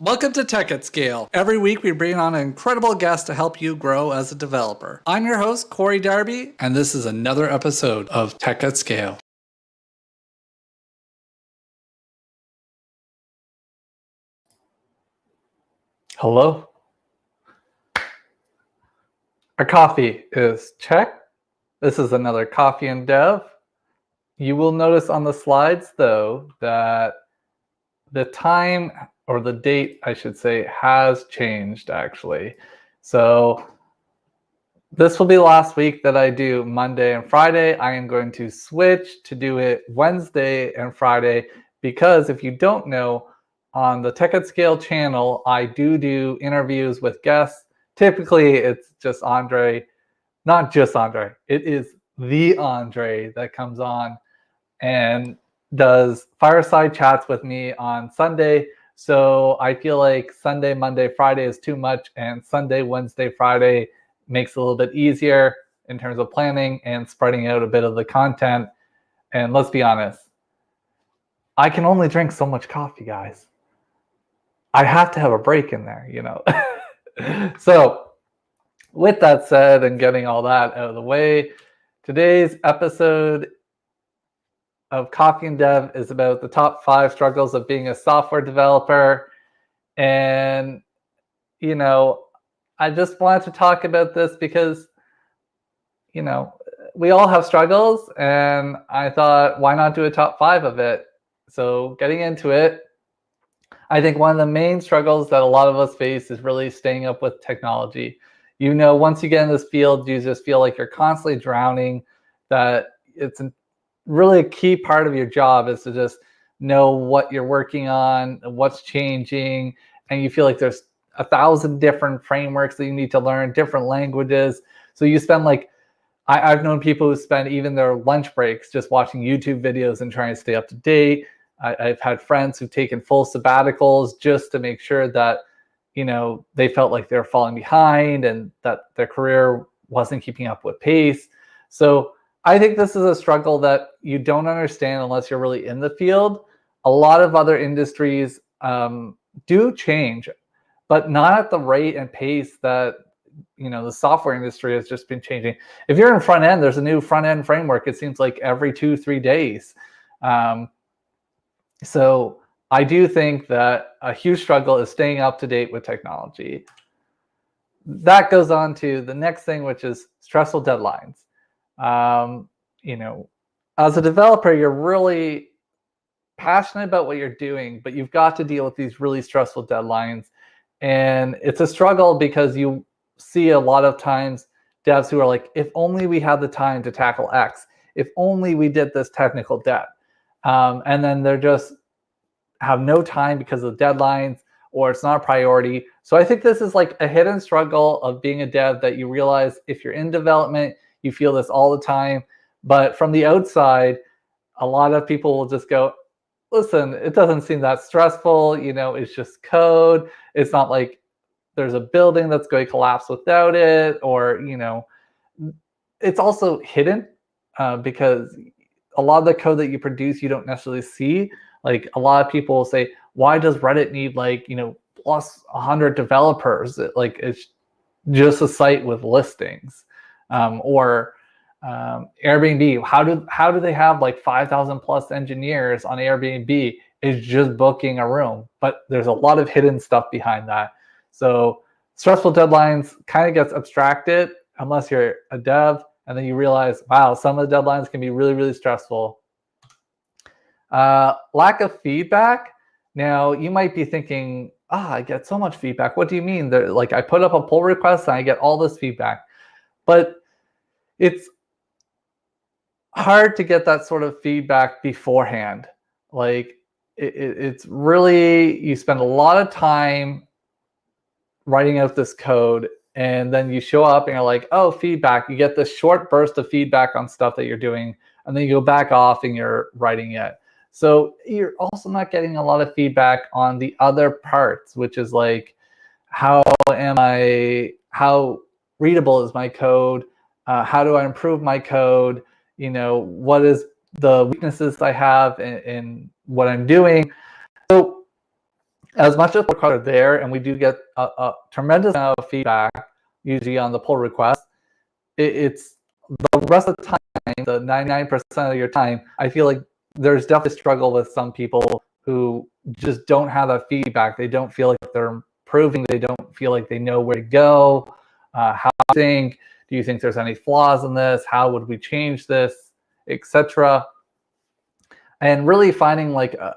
Welcome to Tech at Scale. Every week we bring on an incredible guest to help you grow as a developer. I'm your host, Corey Darby, and this is another episode of Tech at Scale. Hello. Our coffee is check. This is another Coffee and Dev. You will notice on the slides, though, that the time, or the date, I should say, has changed, actually. So this will be last week that I do Monday and Friday. I am going to switch to do it Wednesday and Friday because if you don't know, on the Tech at Scale channel, I do interviews with guests. Typically, it's just Andre, not just Andre. It is the Andre that comes on and does fireside chats with me on Sunday. So I feel like Sunday, Monday, Friday is too much, and Sunday, Wednesday, Friday makes it a little bit easier in terms of planning and spreading out a bit of the content. And let's be honest, I can only drink so much coffee, guys. I have to have a break in there, you know. So with that said and getting all that out of the way, today's episode of Coffee and Dev is about the top 5 struggles of being a software developer. And, you know, I just wanted to talk about this because, you know, we all have struggles, and I thought, why not do a top 5 of it? So getting into it, I think one of the main struggles that a lot of us face is really staying up with technology. You know, once you get in this field, you just feel like you're constantly drowning, that it's really a key part of your job is to just know what you're working on, what's changing, and you feel like there's 1,000 different frameworks that you need to learn, different languages. So you spend like, I've known people who spend even their lunch breaks just watching YouTube videos and trying to stay up to date. I've had friends who've taken full sabbaticals just to make sure that, you know, they felt like they're falling behind and that their career wasn't keeping up with pace. So I think this is a struggle that you don't understand unless you're really in the field. A lot of other industries do change, but not at the rate and pace that, you know, the software industry has just been changing. If you're in front end, there's a new front end framework. It seems like every 2-3 days. So I do think that a huge struggle is staying up to date with technology. That goes on to the next thing, which is stressful deadlines. You know, as a developer, you're really passionate about what you're doing, but you've got to deal with these really stressful deadlines. And it's a struggle because you see a lot of times devs who are like, if only we had the time to tackle X, if only we did this technical debt. And then they're just have no time because of deadlines, or it's not a priority. So I think this is like a hidden struggle of being a dev that you realize if you're in development, you feel this all the time. But from the outside, a lot of people will just go, listen, it doesn't seem that stressful. You know, it's just code. It's not like there's a building that's going to collapse without it, or, you know, it's also hidden because a lot of the code that you produce, you don't necessarily see. Like a lot of people will say, why does Reddit need like, you know, plus 100 developers? Like it's just a site with listings. Or Airbnb, how do they have like 5,000 plus engineers on Airbnb? Is just booking a room, but there's a lot of hidden stuff behind that. So stressful deadlines kind of gets abstracted unless you're a dev, and then you realize, wow, some of the deadlines can be really, really stressful. Lack of feedback. Now you might be thinking, I get so much feedback. What do you mean? Like I put up a pull request and I get all this feedback, but it's hard to get that sort of feedback beforehand. Like it's really, you spend a lot of time writing out this code, and then you show up and you're like, oh, feedback. You get this short burst of feedback on stuff that you're doing, and then you go back off and you're writing it. So you're also not getting a lot of feedback on the other parts, which is like, how readable is my code? How do I improve my code? You know, what is the weaknesses I have in what I'm doing? So as much as requests are there, and we do get a tremendous amount of feedback, usually on the pull request, it's the rest of the time, the 99% of your time, I feel like there's definitely a struggle with some people who just don't have that feedback. They don't feel like they're improving. They don't feel like they know where to go. How do you think? Do you think there's any flaws in this? How would we change this, etc.? And really finding like a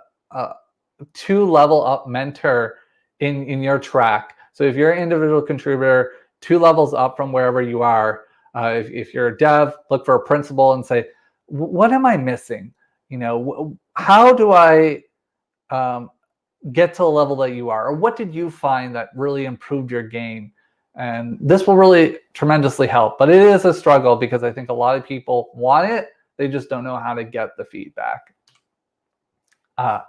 2-level up mentor in your track. So if you're an individual contributor, 2 levels up from wherever you are, if you're a dev, look for a principal and say, what am I missing? You know, how do I get to the level that you are? Or what did you find that really improved your game? And this will really tremendously help. But it is a struggle because I think a lot of people want it. They just don't know how to get the feedback.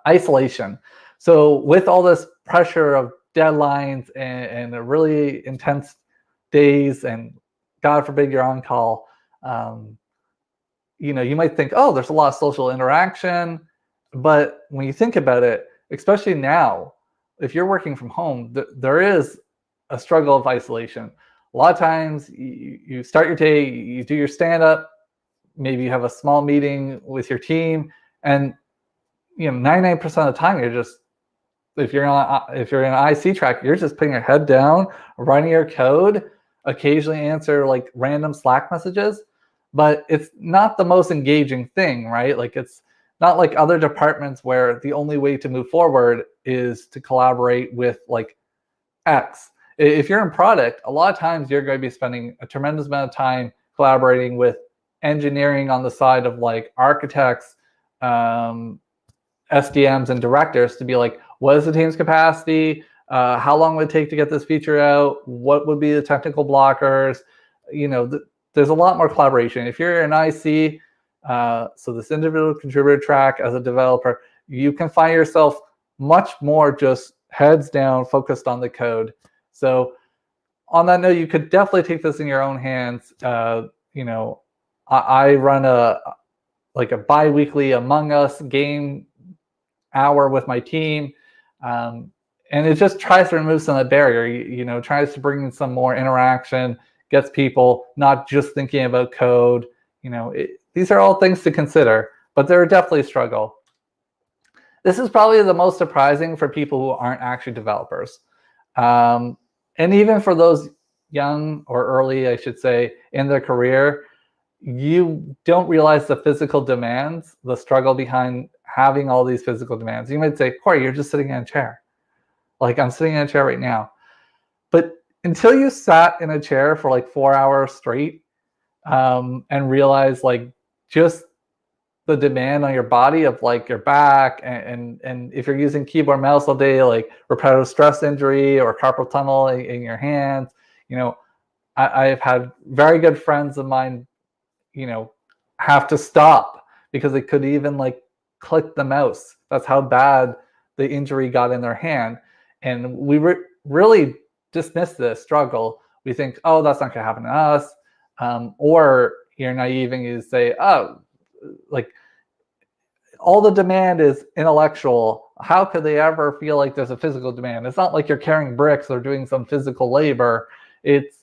Isolation. So with all this pressure of deadlines and really intense days, and God forbid you're on call, you know, you might think, oh, there's a lot of social interaction. But when you think about it, especially now, if you're working from home, there is a struggle of isolation. A lot of times you start your day, you do your stand-up, maybe you have a small meeting with your team, and you know, 99% of the time you're just, if you're in an IC track, you're just putting your head down, running your code, occasionally answer like random Slack messages, but it's not the most engaging thing, right? Like it's not like other departments where the only way to move forward is to collaborate with like X. If you're in product, a lot of times you're going to be spending a tremendous amount of time collaborating with engineering on the side of like architects, SDMs and directors to be like, what is the team's capacity? How long would it take to get this feature out? What would be the technical blockers? You know, there's a lot more collaboration. If you're an IC, so this individual contributor track as a developer, you can find yourself much more just heads down, focused on the code. So on that note, you could definitely take this in your own hands. You know, I run a bi-weekly Among Us game hour with my team, and it just tries to remove some of the barrier. You know, tries to bring in some more interaction, gets people not just thinking about code. You know, these are all things to consider, but they're definitely a struggle. This is probably the most surprising for people who aren't actually developers, and even for those young or early, I should say, in their career. You don't realize the physical demands, the struggle behind having all these physical demands. You might say, Corey, you're just sitting in a chair. Like I'm sitting in a chair right now. But until you sat in a chair for like 4 hours straight, and realize like just the demand on your body of like your back, and if you're using keyboard mouse all day, like repetitive stress injury or carpal tunnel in your hands. You know, I've had very good friends of mine, you know, have to stop because they could even like click the mouse. That's how bad the injury got in their hand. And we really dismiss this struggle. We think, oh, that's not going to happen to us. Or you're naive and you say, oh, like all the demand is intellectual. How could they ever feel like there's a physical demand? It's not like you're carrying bricks or doing some physical labor. It's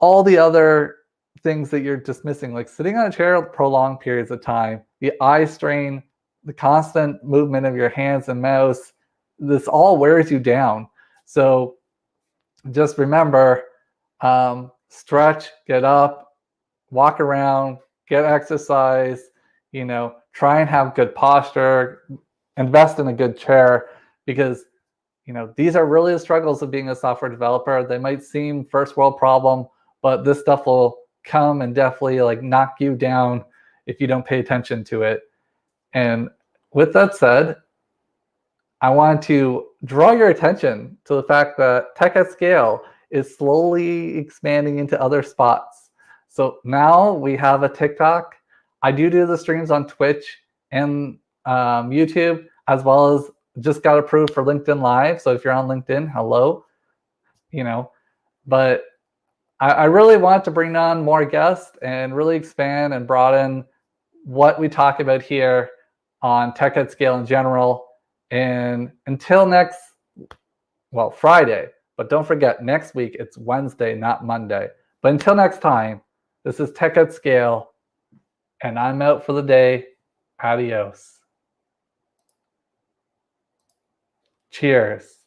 all the other things that you're dismissing, like sitting on a chair prolonged periods of time, the eye strain, the constant movement of your hands and mouse. This all wears you down. So just remember, stretch, get up, walk around, get exercise, you know, try and have good posture, invest in a good chair, because you know, these are really the struggles of being a software developer. They might seem first world problem, but this stuff will come and definitely like knock you down if you don't pay attention to it. And with that said, I want to draw your attention to the fact that Tech at Scale is slowly expanding into other spots. So now we have a TikTok. I do the streams on Twitch and YouTube, as well as just got approved for LinkedIn Live. So if you're on LinkedIn, hello, you know, but I really want to bring on more guests and really expand and broaden what we talk about here on Tech at Scale in general. And until next, well, Friday, but don't forget, next week it's Wednesday, not Monday. But until next time, this is Tech at Scale, and I'm out for the day. Adios. Cheers.